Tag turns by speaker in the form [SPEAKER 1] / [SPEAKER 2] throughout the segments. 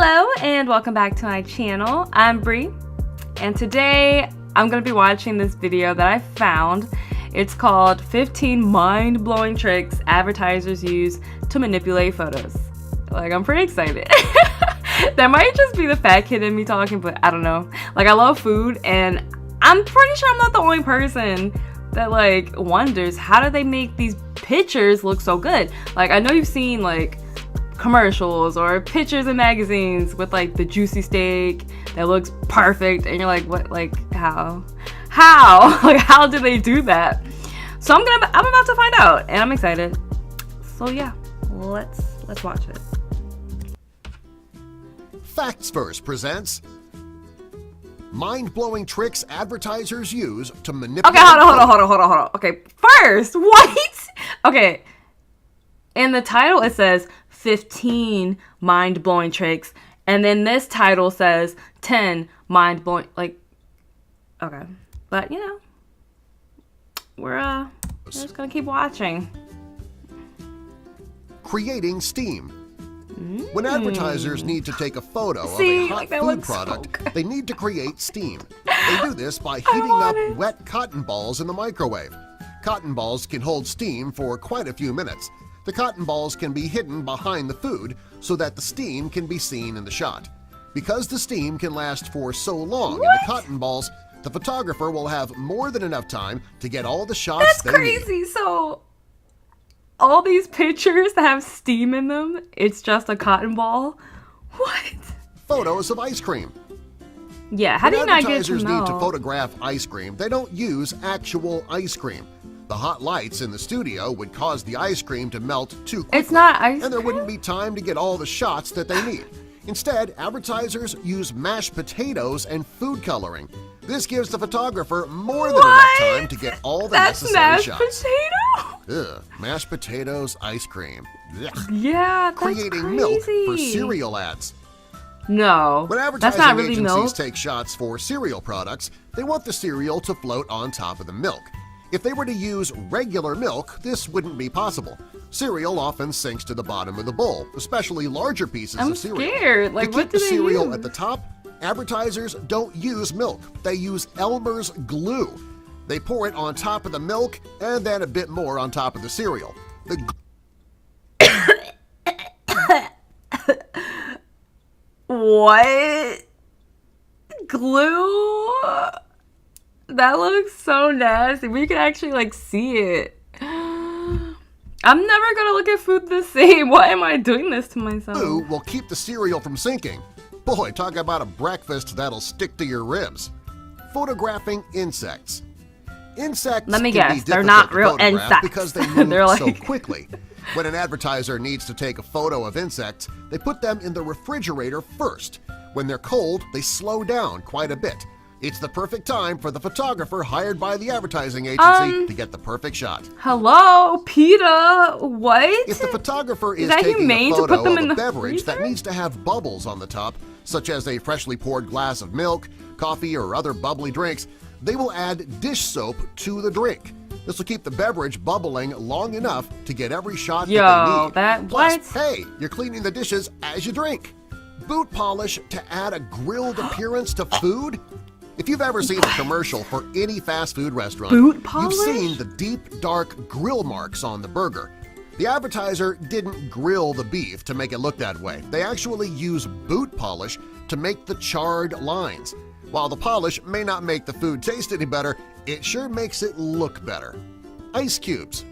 [SPEAKER 1] Hello and welcome back to my channel. I'm Bree and today I'm going to be watching this video that I found. It's called 15 mind-blowing tricks advertisers use to manipulate photos. Like, I'm pretty excited. That might just be the fat kid in me talking, but I don't know. Like, I love food and I'm pretty sure I'm not the only person that like wonders how do they make these pictures look so good. Like, I know you've seen like commercials or pictures in magazines with like the juicy steak that looks perfect and you're like, what, like how like how do they do that? So I'm about to find out and I'm excited. So yeah, let's watch it.
[SPEAKER 2] Facts First presents mind-blowing tricks advertisers use to manipulate.
[SPEAKER 1] Okay, hold on. Okay, first, what? Okay, in the title it says 15 mind-blowing tricks, and then this title says 10 mind-blowing, like, okay, but you know, we're just gonna keep watching.
[SPEAKER 2] Creating steam. When advertisers need to take a photo of a hot food product, they need to create steam. They do this by heating up wet cotton balls in the microwave. Cotton balls can hold steam for quite a few minutes. The cotton balls can be hidden behind the food so that the steam can be seen in the shot. Because the steam can last for so long in the cotton balls, the photographer will have more than enough time to get all the shots they need.
[SPEAKER 1] That's crazy. So all these pictures that have steam in them, it's just a cotton ball? What?
[SPEAKER 2] Photos of ice cream.
[SPEAKER 1] Yeah, how do you not get to know?
[SPEAKER 2] Advertisers need to photograph ice cream. They don't use actual ice cream. The hot lights in the studio would cause the ice cream to melt too quickly.
[SPEAKER 1] It's not ice cream?
[SPEAKER 2] And there wouldn't be time to get all the shots that they need. Instead, advertisers use mashed potatoes and food coloring. This gives the photographer more than enough time to get all the necessary shots.
[SPEAKER 1] That's mashed potato?
[SPEAKER 2] Ugh, mashed potatoes, ice cream. Ugh.
[SPEAKER 1] Yeah, that's
[SPEAKER 2] Creating
[SPEAKER 1] crazy.
[SPEAKER 2] milk for cereal ads.
[SPEAKER 1] No,
[SPEAKER 2] When
[SPEAKER 1] that's
[SPEAKER 2] advertising
[SPEAKER 1] not really
[SPEAKER 2] agencies
[SPEAKER 1] milk.
[SPEAKER 2] take shots for cereal products, they want the cereal to float on top of the milk. If they were to use regular milk, this wouldn't be possible. Cereal often sinks to the bottom of the bowl, especially larger pieces of cereal.
[SPEAKER 1] I'm scared. Like,
[SPEAKER 2] to
[SPEAKER 1] what
[SPEAKER 2] keep
[SPEAKER 1] do
[SPEAKER 2] the
[SPEAKER 1] they
[SPEAKER 2] cereal
[SPEAKER 1] use?
[SPEAKER 2] at the top, advertisers don't use milk. They use Elmer's glue. They pour it on top of the milk and then a bit more on top of the cereal.
[SPEAKER 1] What? Glue? That looks so nasty. We can actually like see it. I'm never gonna look at food the same. Why am I doing this to myself?
[SPEAKER 2] Glue will keep the cereal from sinking. Boy, talk about a breakfast that'll stick to your ribs. Photographing insects. Insects
[SPEAKER 1] Let me
[SPEAKER 2] can
[SPEAKER 1] guess,
[SPEAKER 2] be
[SPEAKER 1] they're
[SPEAKER 2] difficult
[SPEAKER 1] not
[SPEAKER 2] to
[SPEAKER 1] real
[SPEAKER 2] photograph
[SPEAKER 1] insects.
[SPEAKER 2] because they move
[SPEAKER 1] They're
[SPEAKER 2] so
[SPEAKER 1] like-
[SPEAKER 2] quickly. When an advertiser needs to take a photo of insects, they put them in the refrigerator first. When they're cold, they slow down quite a bit. It's the perfect time for the photographer hired by the advertising agency to get the perfect shot.
[SPEAKER 1] Hello, PETA. What?
[SPEAKER 2] If the photographer is
[SPEAKER 1] that
[SPEAKER 2] taking a
[SPEAKER 1] humane to
[SPEAKER 2] photo
[SPEAKER 1] put them
[SPEAKER 2] of
[SPEAKER 1] in
[SPEAKER 2] a
[SPEAKER 1] the
[SPEAKER 2] beverage that
[SPEAKER 1] freezer?
[SPEAKER 2] needs to have bubbles on the top, such as a freshly poured glass of milk, coffee, or other bubbly drinks, they will add dish soap to the drink. This will keep the beverage bubbling long enough to get every shot that they need. Plus, hey, you're cleaning the dishes as you drink. Boot polish to add a grilled appearance to food? If you've ever seen a commercial for any fast food restaurant,
[SPEAKER 1] Boot polish?
[SPEAKER 2] you've seen the deep, dark grill marks on the burger. The advertiser didn't grill the beef to make it look that way. They actually use boot polish to make the charred lines. While the polish may not make the food taste any better, it sure makes it look better. Ice cubes.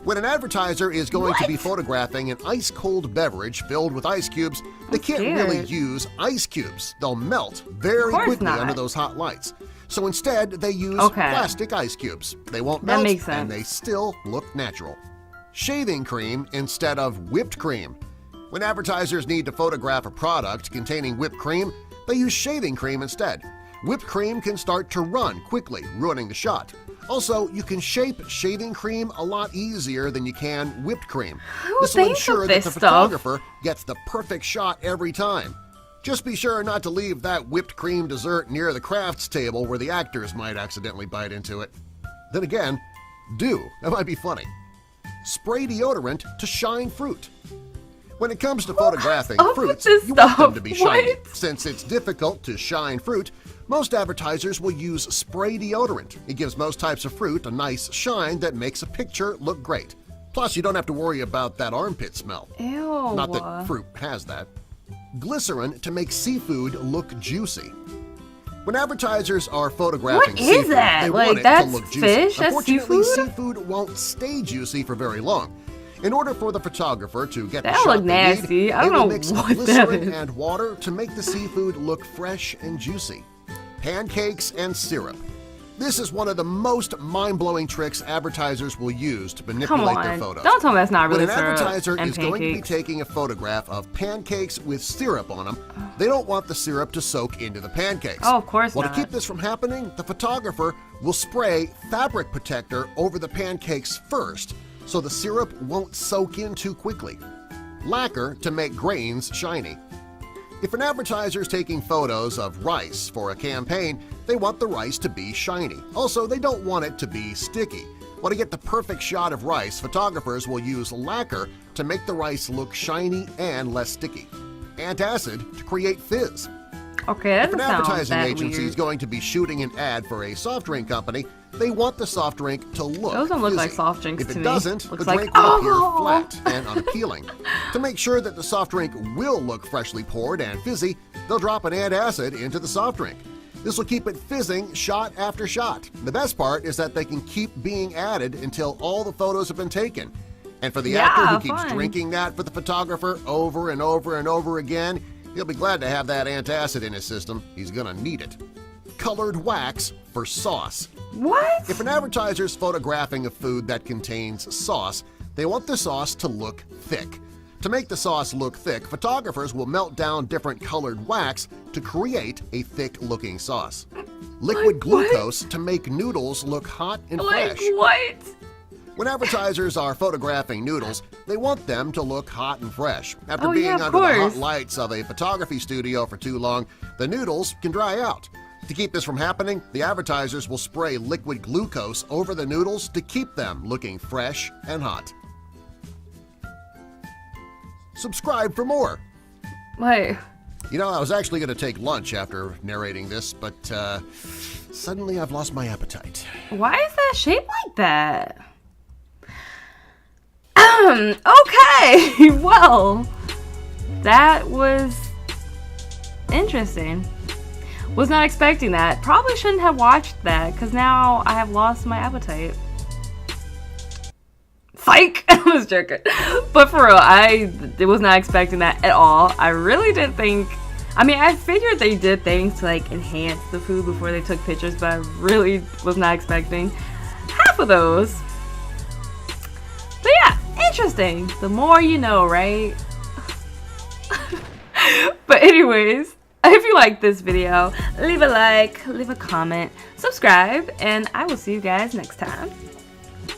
[SPEAKER 2] When an advertiser is going to be photographing an ice-cold beverage filled with ice cubes, they can't really use ice cubes. They'll melt very quickly under those hot lights. So instead, they use plastic ice cubes. They won't melt, and they still look natural. Shaving cream instead of whipped cream. When advertisers need to photograph a product containing whipped cream, they use shaving cream instead. Whipped cream can start to run quickly, ruining the shot. Also, you can shape shaving cream a lot easier than you can whipped cream. This will ensure that the photographer gets the perfect shot every time. Just be sure not to leave that whipped cream dessert near the crafts table where the actors might accidentally bite into it. Then again, do. That might be funny. Spray deodorant to shine fruit. When it comes to photographing fruits,
[SPEAKER 1] this
[SPEAKER 2] you want them
[SPEAKER 1] stuff?
[SPEAKER 2] to be shiny.
[SPEAKER 1] What?
[SPEAKER 2] Since it's difficult to shine fruit, most advertisers will use spray deodorant. It gives most types of fruit a nice shine that makes a picture look great. Plus, you don't have to worry about that armpit smell.
[SPEAKER 1] Ew.
[SPEAKER 2] Not that fruit has that. Glycerin to make seafood look juicy. When advertisers are photographing seafood, they want it to look juicy.
[SPEAKER 1] Fish? That's
[SPEAKER 2] Unfortunately,
[SPEAKER 1] seafood?
[SPEAKER 2] seafood won't stay juicy for very long. In order for the photographer to get the
[SPEAKER 1] That
[SPEAKER 2] shot
[SPEAKER 1] look
[SPEAKER 2] they
[SPEAKER 1] nasty.
[SPEAKER 2] need,
[SPEAKER 1] I
[SPEAKER 2] they
[SPEAKER 1] don't
[SPEAKER 2] will
[SPEAKER 1] know
[SPEAKER 2] mix
[SPEAKER 1] what that
[SPEAKER 2] glycerin
[SPEAKER 1] is.
[SPEAKER 2] and water to make the seafood look fresh and juicy. Pancakes and syrup. This is one of the most mind-blowing tricks advertisers will use to manipulate their photos.
[SPEAKER 1] Don't tell me that's not really
[SPEAKER 2] When an
[SPEAKER 1] syrup
[SPEAKER 2] advertiser
[SPEAKER 1] and
[SPEAKER 2] is going to be
[SPEAKER 1] pancakes.
[SPEAKER 2] taking a photograph of pancakes with syrup on them, they don't want the syrup to soak into the pancakes.
[SPEAKER 1] Oh, of course
[SPEAKER 2] Well,
[SPEAKER 1] not.
[SPEAKER 2] to keep this from happening, the photographer will spray fabric protector over the pancakes first so the syrup won't soak in too quickly. Lacquer to make grains shiny. If an advertiser is taking photos of rice for a campaign, they want the rice to be shiny. Also, they don't want it to be sticky. Well, to get the perfect shot of rice, photographers will use lacquer to make the rice look shiny and less sticky. Antacid to create fizz.
[SPEAKER 1] Okay, that
[SPEAKER 2] If an
[SPEAKER 1] doesn't sound
[SPEAKER 2] advertising
[SPEAKER 1] that
[SPEAKER 2] agency
[SPEAKER 1] weird.
[SPEAKER 2] is going to be shooting an ad for a soft drink company, they want the soft drink to look
[SPEAKER 1] Those don't look like
[SPEAKER 2] fizzy.
[SPEAKER 1] soft drinks
[SPEAKER 2] If
[SPEAKER 1] to
[SPEAKER 2] it
[SPEAKER 1] me.
[SPEAKER 2] doesn't,
[SPEAKER 1] Looks
[SPEAKER 2] the
[SPEAKER 1] like
[SPEAKER 2] drink will appear
[SPEAKER 1] alcohol.
[SPEAKER 2] flat and unappealing. To make sure that the soft drink will look freshly poured and fizzy, they'll drop an antacid into the soft drink. This will keep it fizzing shot after shot. The best part is that they can keep being added until all the photos have been taken. And for the actor who keeps
[SPEAKER 1] fun.
[SPEAKER 2] drinking that for the photographer over and over and over again, he'll be glad to have that antacid in his system. He's gonna need it. Colored wax for sauce.
[SPEAKER 1] What?
[SPEAKER 2] If an advertiser's photographing a food that contains sauce, they want the sauce to look thick. To make the sauce look thick, photographers will melt down different colored wax to create a thick-looking sauce. Liquid glucose to make noodles look hot and
[SPEAKER 1] Like
[SPEAKER 2] fresh.
[SPEAKER 1] what?
[SPEAKER 2] When advertisers are photographing noodles, they want them to look hot and fresh. After
[SPEAKER 1] Oh,
[SPEAKER 2] being
[SPEAKER 1] yeah, of
[SPEAKER 2] under the hot
[SPEAKER 1] course.
[SPEAKER 2] lights of a photography studio for too long, the noodles can dry out. To keep this from happening, the advertisers will spray liquid glucose over the noodles to keep them looking fresh and hot. Subscribe for more.
[SPEAKER 1] Wait.
[SPEAKER 2] You know, I was actually going to take lunch after narrating this, but suddenly I've lost my appetite.
[SPEAKER 1] Why is that shaped like that? Okay. Well, that was interesting. Was not expecting that. Probably shouldn't have watched that because now I have lost my appetite. Psych! I was joking. But for real, I was not expecting that at all. I really didn't think... I mean, I figured they did things to like enhance the food before they took pictures, but I really was not expecting half of those. But yeah, interesting. The more you know, right? But anyways, if you like this video, leave a like, leave a comment, subscribe, and I will see you guys next time.